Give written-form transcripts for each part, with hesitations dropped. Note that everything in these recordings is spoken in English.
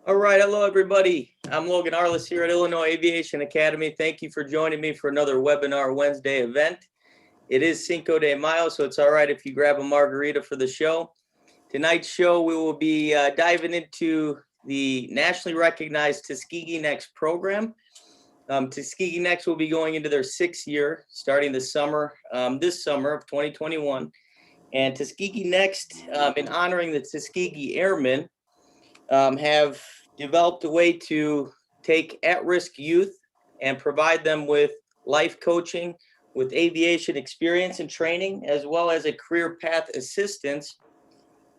All right, hello everybody. I'm Logan Arliss here at Illinois Aviation Academy. Thank you for joining me for another Webinar Wednesday event. It is Cinco de Mayo, so it's all right if you grab a margarita for the show. Tonight's show, we will be diving into the nationally recognized Tuskegee Next program. Tuskegee Next will be going into their sixth year, starting this summer of 2021. And Tuskegee Next, in honoring the Tuskegee Airmen, have developed a way to take at-risk youth and provide them with life coaching, with aviation experience and training, as well as a career path assistance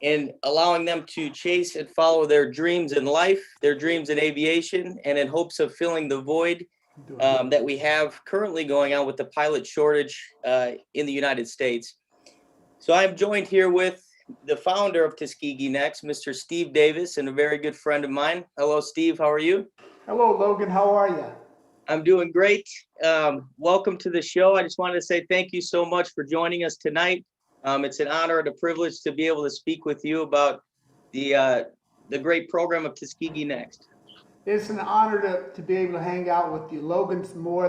in allowing them to chase and follow their dreams in life, their dreams in aviation, and in hopes of filling the void that we have currently going on with the pilot shortage in the United States. So I'm joined here with the founder of Tuskegee Next, Mr. Steve Davis, and a very good friend of mine. Hello, Steve. How are you? Hello, Logan. How are you? I'm doing great. Welcome to the show. I just wanted to say thank you so much for joining us tonight. It's an honor and a privilege to be able to speak with you about the great program of Tuskegee Next. It's an honor to be able to hang out with you. Logan's more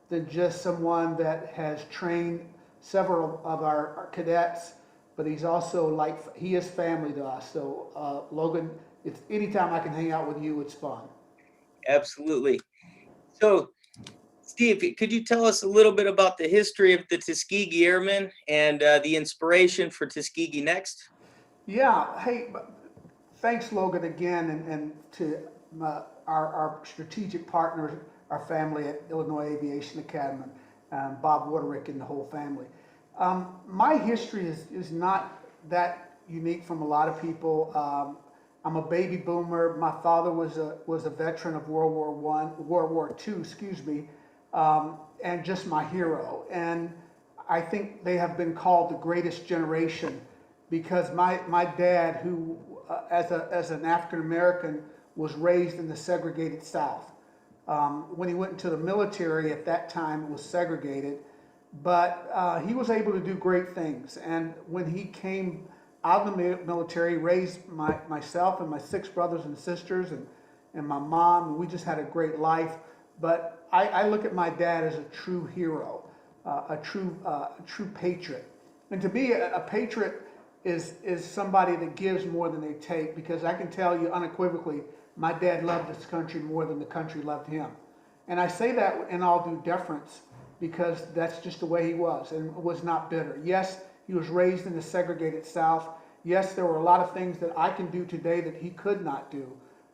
than just someone that has trained several of our cadets, but he's also he is family to us. So, Logan, it's anytime I can hang out with you, it's fun. Absolutely. So, Steve, could you tell us a little bit about the history of the Tuskegee Airmen and the inspiration for Tuskegee Next? Yeah. Hey, thanks, Logan, again, and to our strategic partners, our family at Illinois Aviation Academy, Bob Waterick and the whole family. My history is not that unique from a lot of people. I'm a baby boomer. My father was a veteran of World War II, excuse me, and just my hero. And I think they have been called the greatest generation because my dad, who as an African American, was raised in the segregated South. When he went into the military at that time, it was segregated, but he was able to do great things. And when he came out of the military, raised myself and my six brothers and sisters and my mom, and we just had a great life. But I look at my dad as a true hero, a true patriot. And to me, a patriot is somebody that gives more than they take, because I can tell you unequivocally, my dad loved this country more than the country loved him. And I say that in all due deference because that's just the way he was and was not bitter. Yes, he was raised in the segregated South. Yes, there were a lot of things that I can do today that he could not do,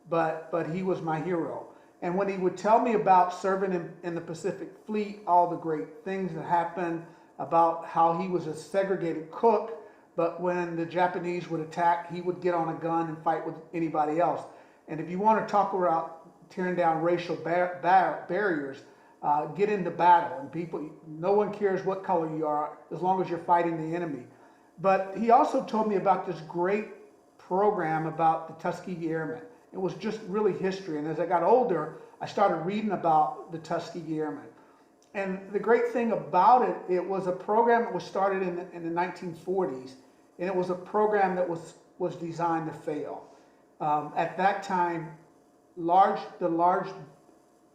but he was my hero. And when he would tell me about serving in the Pacific Fleet, all the great things that happened, about how he was a segregated cook, but when the Japanese would attack, he would get on a gun and fight with anybody else. And if you want to talk about tearing down racial barriers, get into battle. And people, no one cares what color you are as long as you're fighting the enemy. But he also told me about this great program about the Tuskegee Airmen. It was just really history. And as I got older, I started reading about the Tuskegee Airmen. And the great thing about it, it was a program that was started in the 1940s, and it was a program that was designed to fail. At that time, the large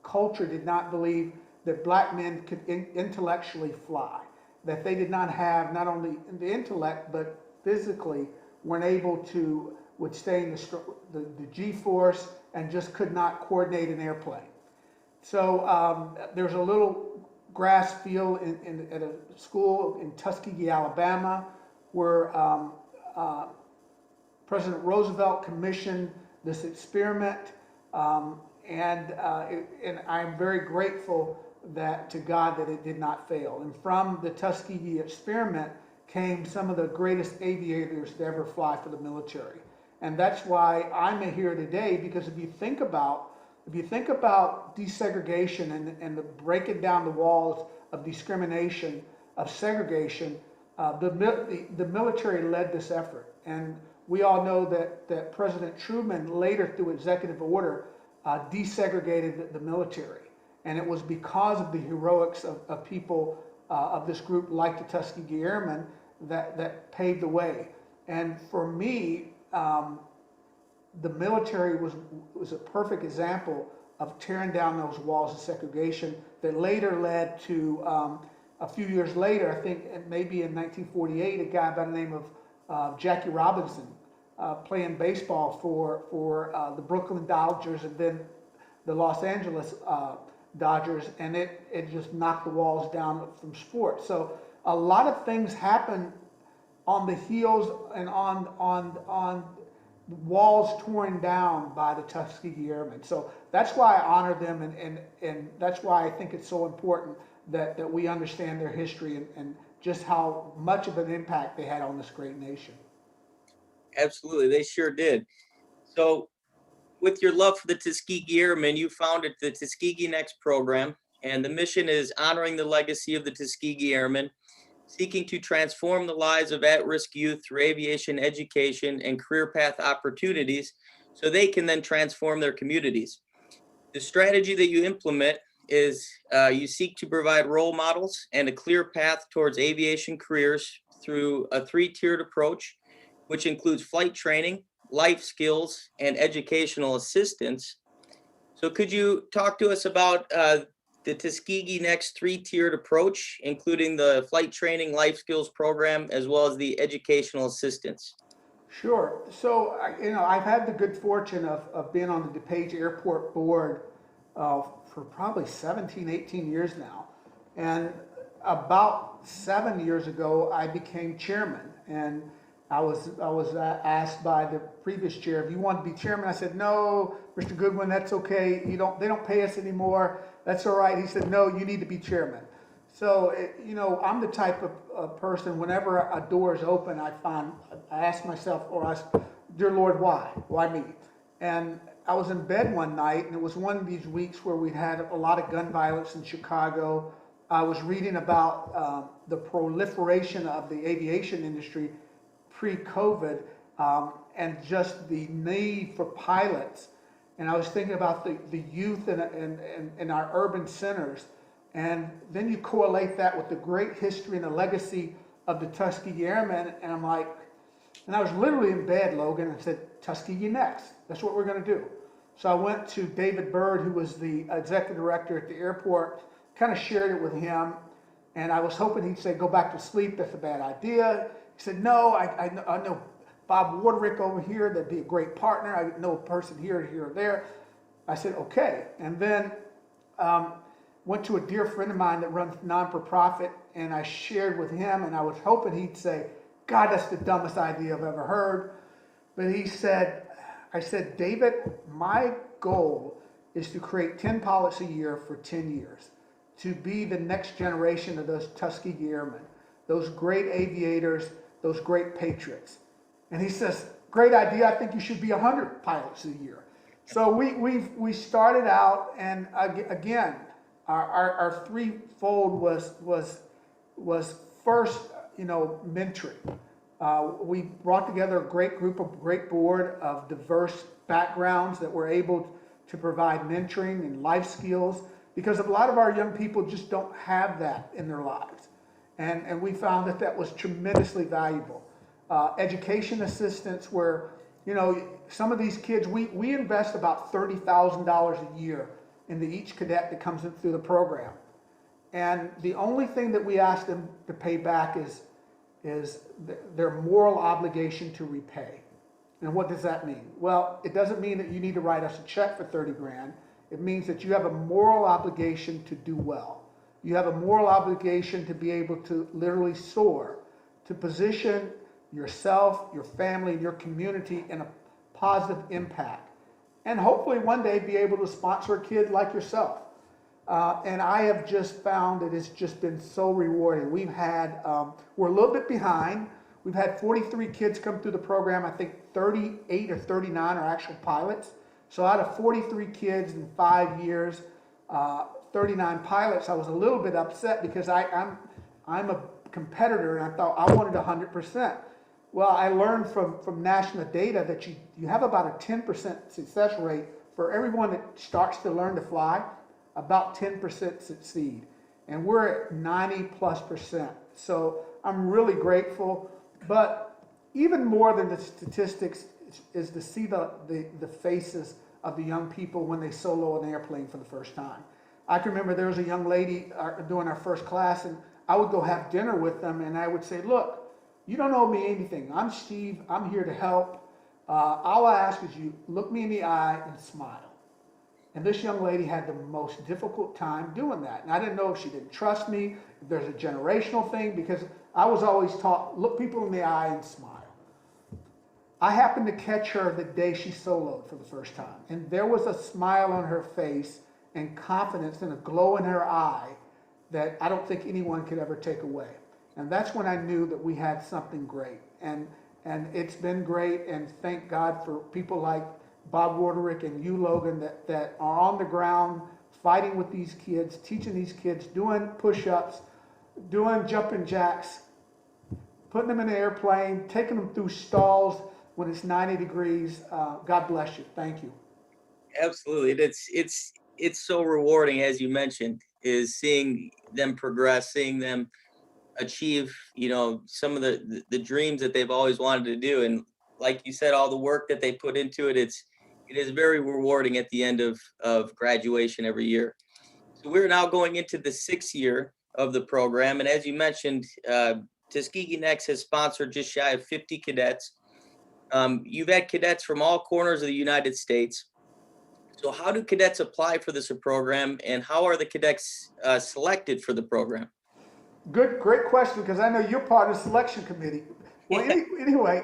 culture did not believe that black men could intellectually fly, that they did not have not only the intellect, but physically weren't able to withstand the G-force and just could not coordinate an airplane. So there's a little grass field at a school in Tuskegee, Alabama, where President Roosevelt commissioned this experiment, and I'm very grateful to God that it did not fail. And from the Tuskegee experiment came some of the greatest aviators to ever fly for the military. And that's why I'm here today, because if you think about desegregation and the breaking down the walls of discrimination, of segregation, the military led this effort. And we all know that President Truman later, through executive order, desegregated the military. And it was because of the heroics of people of this group like the Tuskegee Airmen that paved the way. And for me, the military was a perfect example of tearing down those walls of segregation that later led to, a few years later, I think maybe in 1948, a guy by the name of Jackie Robinson playing baseball for the Brooklyn Dodgers and then the Los Angeles Dodgers, and it just knocked the walls down from sports. So a lot of things happen on the heels and on walls torn down by the Tuskegee Airmen. So that's why I honor them, and that's why I think it's so important that we understand their history and just how much of an impact they had on this great nation. Absolutely, they sure did. So, with your love for the Tuskegee Airmen, you founded the Tuskegee Next program, and the mission is honoring the legacy of the Tuskegee Airmen, seeking to transform the lives of at-risk youth through aviation education and career path opportunities so they can then transform their communities. The strategy that you implement is you seek to provide role models and a clear path towards aviation careers through a three-tiered approach, which includes flight training, life skills, and educational assistance. So could you talk to us about the Tuskegee Next three-tiered approach, including the flight training, life skills program, as well as the educational assistance? Sure. So, I've had the good fortune of being on the DePage Airport board for probably 17, 18 years now. And about 7 years ago, I became chairman. And I was asked by the previous chair, if you want to be chairman. I said, no, Mr. Goodwin, that's okay. They don't pay us anymore. That's all right. He said, no, you need to be chairman. So, I'm the type of person, whenever a door is open, I ask myself, or ask, dear Lord, why? Why me? And I was in bed one night, and it was one of these weeks where we had a lot of gun violence in Chicago. I was reading about the proliferation of the aviation industry pre-COVID, and just the need for pilots. And I was thinking about the youth in our urban centers. And then you correlate that with the great history and the legacy of the Tuskegee Airmen, and I'm like, and I was literally in bed, Logan, and said, Tuskegee Next. That's what we're going to do. So I went to David Byrd, who was the executive director at the airport, kind of shared it with him, and I was hoping he'd say, go back to sleep, that's a bad idea. He said, no, I know Bob Warderick over here, that'd be a great partner. I know a person here or there. I said, okay. And then went to a dear friend of mine that runs non-for-profit, and I shared with him, and I was hoping he'd say, God, that's the dumbest idea I've ever heard. But he said, I said, David, my goal is to create 10 pilots a year for 10 years, to be the next generation of those Tuskegee Airmen, those great aviators, those great patriots. And he says, great idea, I think you should be 100 pilots a year. So we started out, and again, our threefold was first, mentoring. We brought together a great group, of great board of diverse backgrounds that were able to provide mentoring and life skills, because a lot of our young people just don't have that in their lives. And we found that was tremendously valuable. Education assistance, where, some of these kids, we invest about $30,000 a year into each cadet that comes in through the program. And the only thing that we ask them to pay back is their moral obligation to repay. And what does that mean? Well, it doesn't mean that you need to write us a check for 30 grand. It means that you have a moral obligation to do well. You have a moral obligation to be able to literally soar, to position yourself, your family, and your community in a positive impact. And hopefully one day be able to sponsor a kid like yourself. And I have just found that it's just been so rewarding. We've had, we're a little bit behind. We've had 43 kids come through the program. I think 38 or 39 are actual pilots. So out of 43 kids in 5 years, 39 pilots, I was a little bit upset because I'm a competitor, and I thought I wanted 100%. Well, I learned from national data that you have about a 10% success rate for everyone that starts to learn to fly. About 10% succeed, and we're at 90+%. So I'm really grateful. But even more than the statistics, is to see the faces of the young people when they solo an airplane for the first time. I can remember there was a young lady doing our first class, and I would go have dinner with them, and I would say, look, you don't owe me anything. I'm Steve. I'm here to help. All I ask is you look me in the eye and smile. And this young lady had the most difficult time doing that. And I didn't know if she didn't trust me, if there's a generational thing, because I was always taught, look people in the eye and smile. I happened to catch her the day she soloed for the first time. And there was a smile on her face and confidence and a glow in her eye that I don't think anyone could ever take away. And that's when I knew that we had something great. And it's been great, and thank God for people like Bob Warderick and you, Logan, that are on the ground fighting with these kids, teaching these kids, doing push-ups, doing jumping jacks, putting them in an airplane, taking them through stalls when it's 90 degrees. God bless you. Thank you. Absolutely. It's so rewarding, as you mentioned, is seeing them progress, seeing them achieve, some of the dreams that they've always wanted to do. And like you said, all the work that they put into it, it is very rewarding at the end of graduation every year. So we're now going into the 6th year of the program. And as you mentioned, Tuskegee Next has sponsored just shy of 50 cadets. You've had cadets from all corners of the United States. So how do cadets apply for this program, and how are the cadets selected for the program? Great question, because I know you're part of the selection committee. Well, anyway,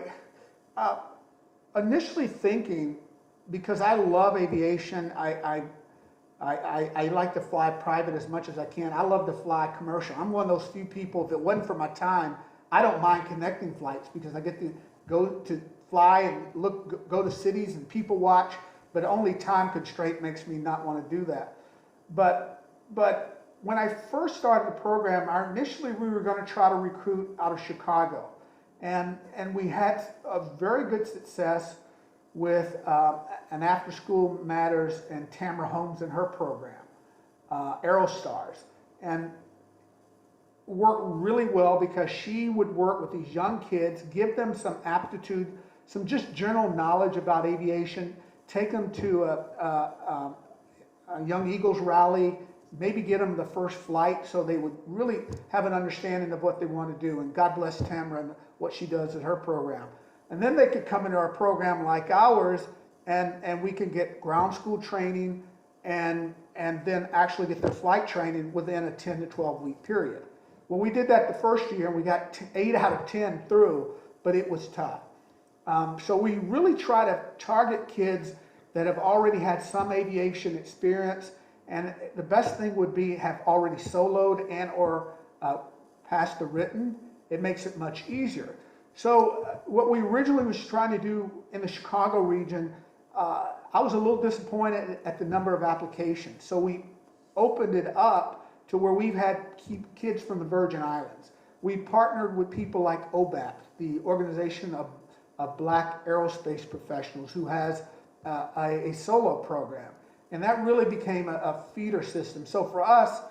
initially thinking, because I love aviation, I like to fly private as much as I can. I love to fly commercial. I'm one of those few people, if it wasn't for my time, I don't mind connecting flights, because I get to go to fly and go to cities and people watch, but only time constraint makes me not want to do that. But when I first started the program, initially we were going to try to recruit out of Chicago. And we had a very good success with an After School Matters and Tamara Holmes in her program, Aerostars. And worked really well, because she would work with these young kids, give them some aptitude, some just general knowledge about aviation, take them to a Young Eagles rally, maybe get them the first flight so they would really have an understanding of what they want to do. And God bless Tamara and what she does in her program. And then they could come into our program like ours, and we can get ground school training and then actually get their flight training within a 10 to 12 week period. Well, we did that the first year, and we got 8 out of 10 through, but it was tough. So we really try to target kids that have already had some aviation experience, and the best thing would be have already soloed and or passed the written. It makes it much easier. So what we originally was trying to do in the Chicago region, I was a little disappointed at the number of applications. So we opened it up to where we've had kids from the Virgin Islands. We partnered with people like OBAP, the Organization of Black Aerospace Professionals, who has a solo program. And that really became a feeder system. So for us,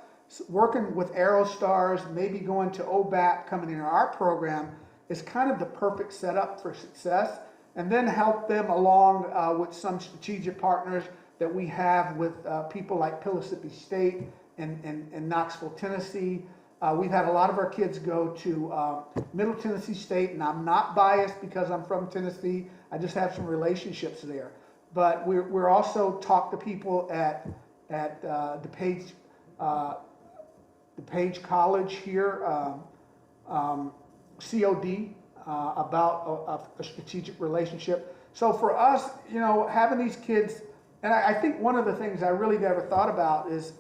working with Aerostars, maybe going to OBAP, coming into our program, is kind of the perfect setup for success. And then help them along with some strategic partners that we have with people like Pellissippi State and Knoxville, Tennessee. We've had a lot of our kids go to Middle Tennessee State, and I'm not biased because I'm from Tennessee. I just have some relationships there. But we're also talk to people at DePage College here, COD, about a strategic relationship. So for us, having these kids, and I think one of the things I really never thought about is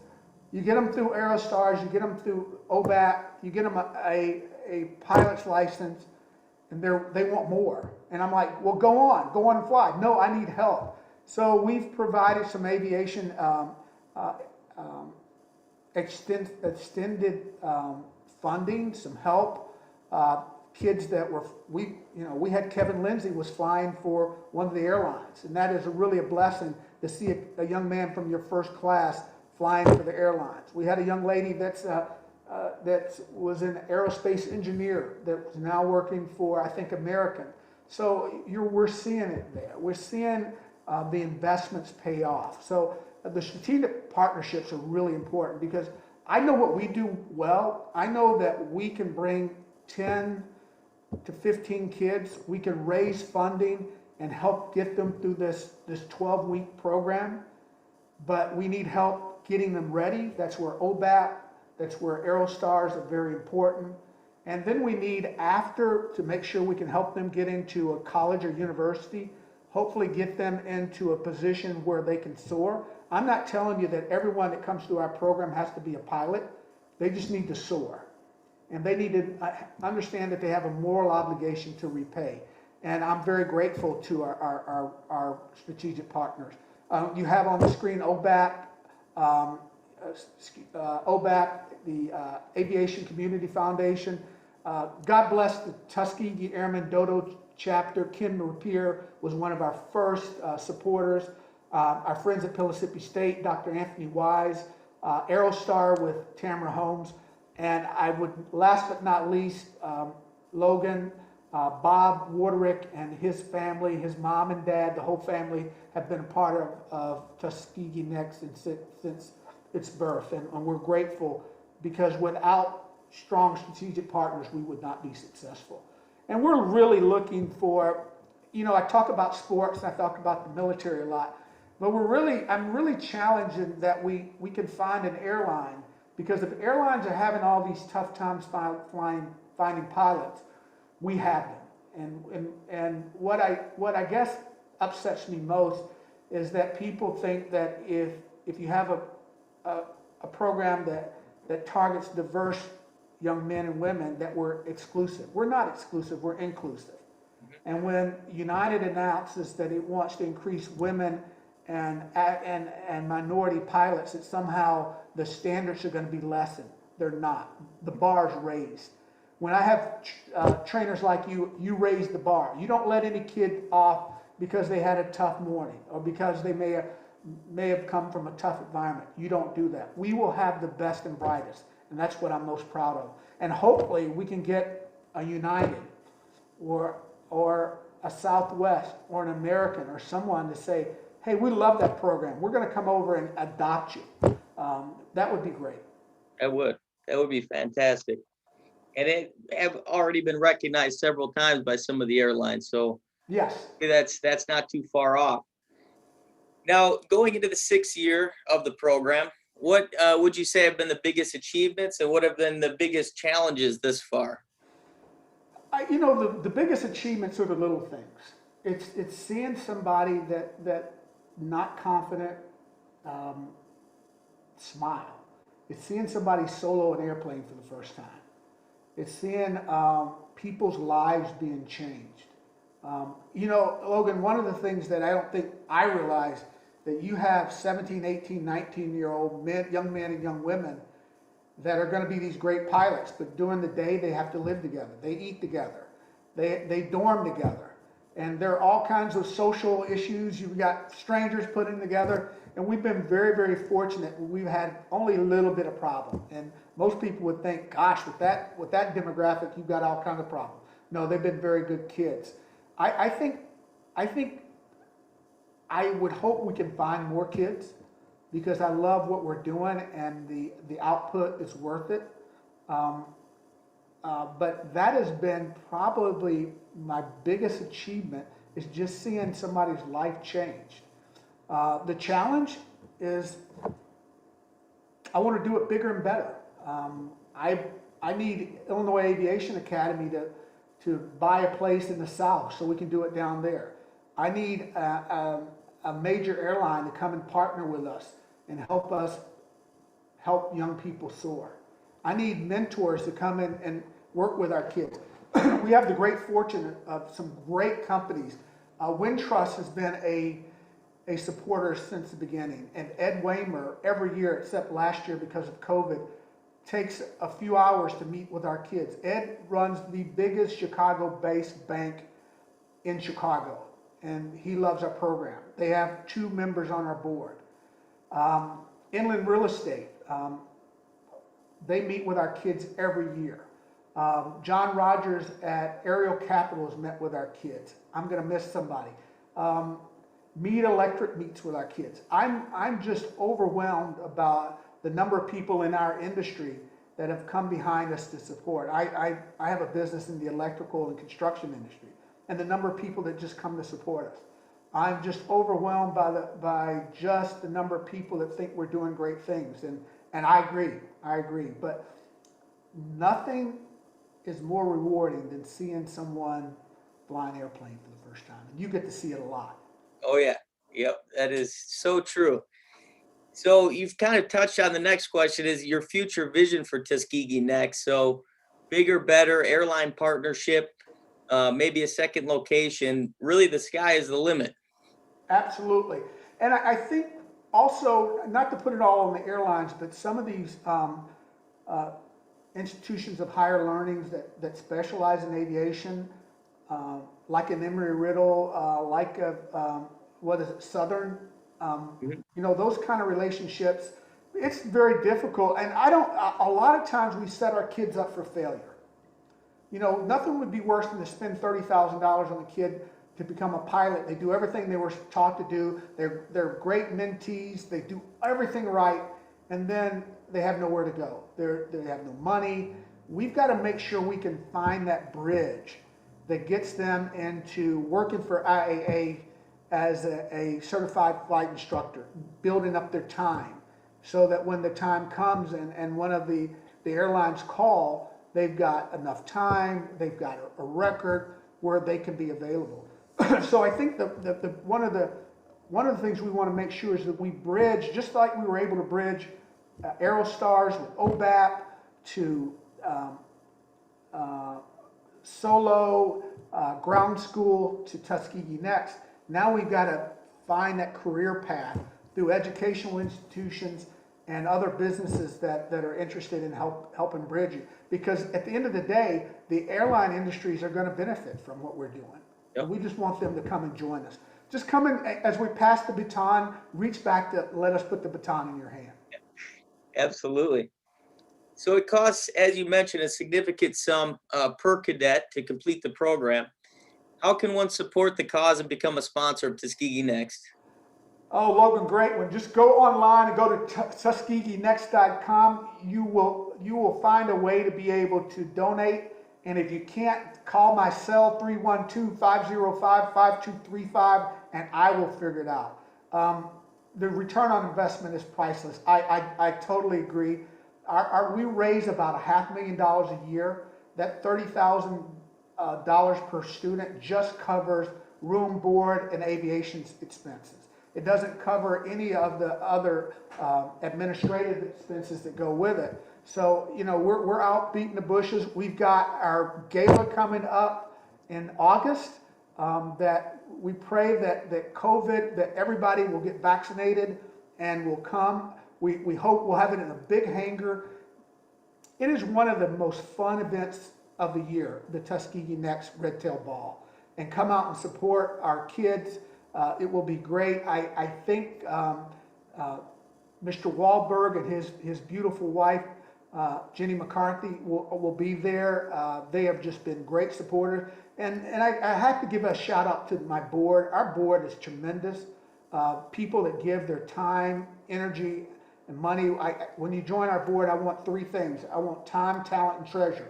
you get them through Aerostars, you get them through OBAP, you get them a pilot's license, and they want more. And I'm like, well, go on and fly. No, I need help. So we've provided some aviation extended funding, some help. Kids that we had Kevin Lindsay was flying for one of the airlines, and that is really a blessing to see a young man from your first class flying for the airlines. We had a young lady that was an aerospace engineer that was now working for, I think, American. So we're seeing it there. We're seeing the investments pay off. So the strategic partnerships are really important because I know what we do well. I know that we can bring 10 to 15 kids. We can raise funding and help get them through this 12-week program. But we need help getting them ready. That's where OBAP, that's where Aerostars are very important. And then we need after to make sure we can help them get into a college or university, hopefully get them into a position where they can soar. I'm not telling you that everyone that comes through our program has to be a pilot. They just need to soar. And they need to understand that they have a moral obligation to repay. And I'm very grateful to our strategic partners. You have on the screen OBAP, OBAP, the Aviation Community Foundation. God bless the Tuskegee Airmen Dodo chapter. Ken Rapier was one of our first supporters. Our friends at Pellissippi State, Dr. Anthony Wise, Aerostar with Tamara Holmes. And I would, last but not least, Logan, Bob Warderick and his family, his mom and dad, the whole family have been a part of Tuskegee Next since its birth. And we're grateful because without strong strategic partners, we would not be successful. And we're really looking for, I talk about sports and I talk about the military a lot, but I'm really challenging that we can find an airline, because if airlines are having all these tough times finding pilots, we have them. And what I guess upsets me most is that people think that if you have a program that targets diverse young men and women, that we're exclusive. We're not exclusive, we're inclusive. And when United announces that it wants to increase women and minority pilots, that somehow the standards are going to be lessened. They're not. The bar's raised. When I have trainers like you raise the bar. You don't let any kid off because they had a tough morning or because they may have come from a tough environment. You don't do that. We will have the best and brightest, and that's what I'm most proud of. And hopefully we can get a United or a Southwest or an American or someone to say, hey, we love that program. We're going to come over and adopt you. That would be great. That would be fantastic. And it have already been recognized several times by some of the airlines. So Yes. that's not too far off. Now, going into the 6th year of the program, what would you say have been the biggest achievements and what have been the biggest challenges this far? The biggest achievements are the little things. It's seeing somebody that not confident smile. It's seeing somebody solo an airplane for the first time. It's seeing people's lives being changed. Logan, one of the things that I don't think I realized, that you have 17, 18, 19-year-old young men and young women that are going to be these great pilots, but during the day they have to live together. They eat together. They dorm together. And there are all kinds of social issues. You've got strangers putting together. And we've been very, very fortunate. We've had only a little bit of problem. And most people would think, gosh, with that demographic, you've got all kinds of problems. No, they've been very good kids. I think I would hope we can find more kids, because I love what we're doing and the output is worth it. But that has been probably my biggest achievement, is just seeing somebody's life change. The challenge is I want to do it bigger and better. I need Illinois Aviation Academy to buy a place in the South so we can do it down there. I need a major airline to come and partner with us and help young people soar. I need mentors to come in and work with our kids. We have the great fortune of some great companies. Wintrust has been a supporter since the beginning, and Ed Waymer, every year except last year because of COVID, takes a few hours to meet with our kids. Ed runs the biggest Chicago-based bank in Chicago, and he loves our program. They have 2 members on our board. Inland Real Estate, they meet with our kids every year. John Rogers at Aerial Capital has met with our kids. I'm going to miss somebody. Mead Electric meets with our kids. I'm just overwhelmed about the number of people in our industry that have come behind us to support. I have a business in the electrical and construction industry, and the number of people that just come to support us. I'm just overwhelmed by just the number of people that think we're doing great things, and I agree. But nothing is more rewarding than seeing someone fly an airplane for the first time, and you get to see it a lot. Oh yeah. Yep. That is so true. So you've kind of touched on the next question is your future vision for Tuskegee next. So bigger, better airline partnership, maybe a second location. Really, the sky is the limit. Absolutely. And I think also, not to put it all on the airlines, but some of these institutions of higher learnings that specialize in aviation, like an Embry-Riddle, like what is it, Southern, those kind of relationships, it's very difficult. And a lot of times we set our kids up for failure. Nothing would be worse than to spend $30,000 on a kid to become a pilot. They do everything they were taught to do. They're great mentees. They do everything right, and then they have nowhere to go. They have no money. We've got to make sure we can find that bridge that gets them into working for IAA as a certified flight instructor, building up their time, so that when the time comes and one of the airlines call, they've got enough time, they've got a record where they can be available. So I think one of the things we want to make sure is that we bridge, just like we were able to bridge Aerostars with OBAP to Solo, ground school to Tuskegee Next. Now we've got to find that career path through educational institutions and other businesses that are interested in helping bridge it. Because at the end of the day, the airline industries are going to benefit from what we're doing. Yep. We just want them to come and join us. Just come in, as we pass the baton, reach back to let us put the baton in your hand. Absolutely. So it costs, as you mentioned, a significant sum per cadet to complete the program. How can one support the cause and become a sponsor of Tuskegee Next? Oh, Logan, great one. Just go online and go to TuskegeeNext.com. You will find a way to be able to donate. And if you can't, call my cell 312-505-5235 and I will figure it out. The return on investment is priceless. I totally agree. We raise about $500,000 a year. That $30,000 per student just covers room, board, and aviation expenses. It doesn't cover any of the other administrative expenses that go with it. So, we're out beating the bushes. We've got our gala coming up in August that we pray that COVID, that everybody will get vaccinated and will come. We hope we'll have it in a big hangar. It is one of the most fun events of the year, the Tuskegee Next Red Tail Ball. And come out and support our kids. It will be great. I think Mr. Wahlberg and his beautiful wife, Jenny McCarthy, will be there. They have just been great supporters. And I have to give a shout out to my board. Our board is tremendous. People that give their time, energy, and money. When you join our board, I want three things. I want time, talent, and treasure.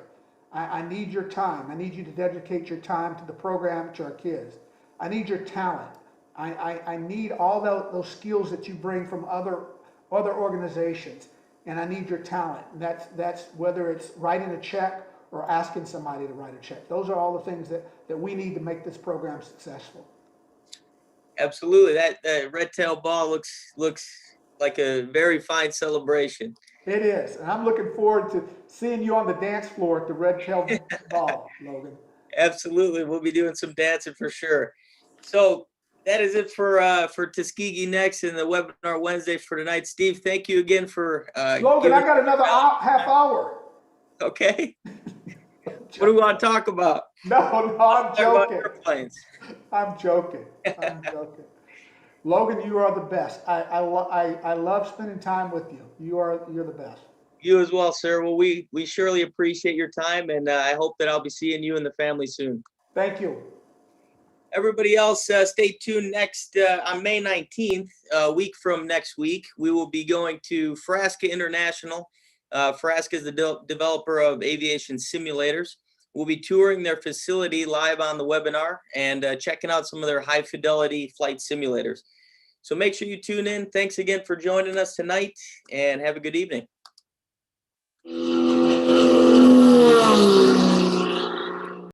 I need your time. I need you to dedicate your time to the program, to our kids. I need your talent. I need all those skills that you bring from other organizations, and I need your talent. And that's whether it's writing a check or asking somebody to write a check. Those are all the things that we need to make this program successful. Absolutely. That Red Tail Ball looks like a very fine celebration. It is, and I'm looking forward to seeing you on the dance floor at the Red Tail Ball, Logan. Absolutely, we'll be doing some dancing for sure. So that is it for Tuskegee Next and the webinar Wednesday for tonight. Steve, thank you again for Logan, I got another half hour. Okay. What do we want to talk about? No, I'm joking. Airplanes. I'm joking. Logan, you are the best. I love spending time with you. You're the best. You as well, sir. Well, we surely appreciate your time, and I hope that I'll be seeing you and the family soon. Thank you. Everybody else, stay tuned next on May 19th, a week from next week. We will be going to Frasca International. Frasca is the developer of aviation simulators. We'll be touring their facility live on the webinar and checking out some of their high fidelity flight simulators. So make sure you tune in. Thanks again for joining us tonight, and have a good evening.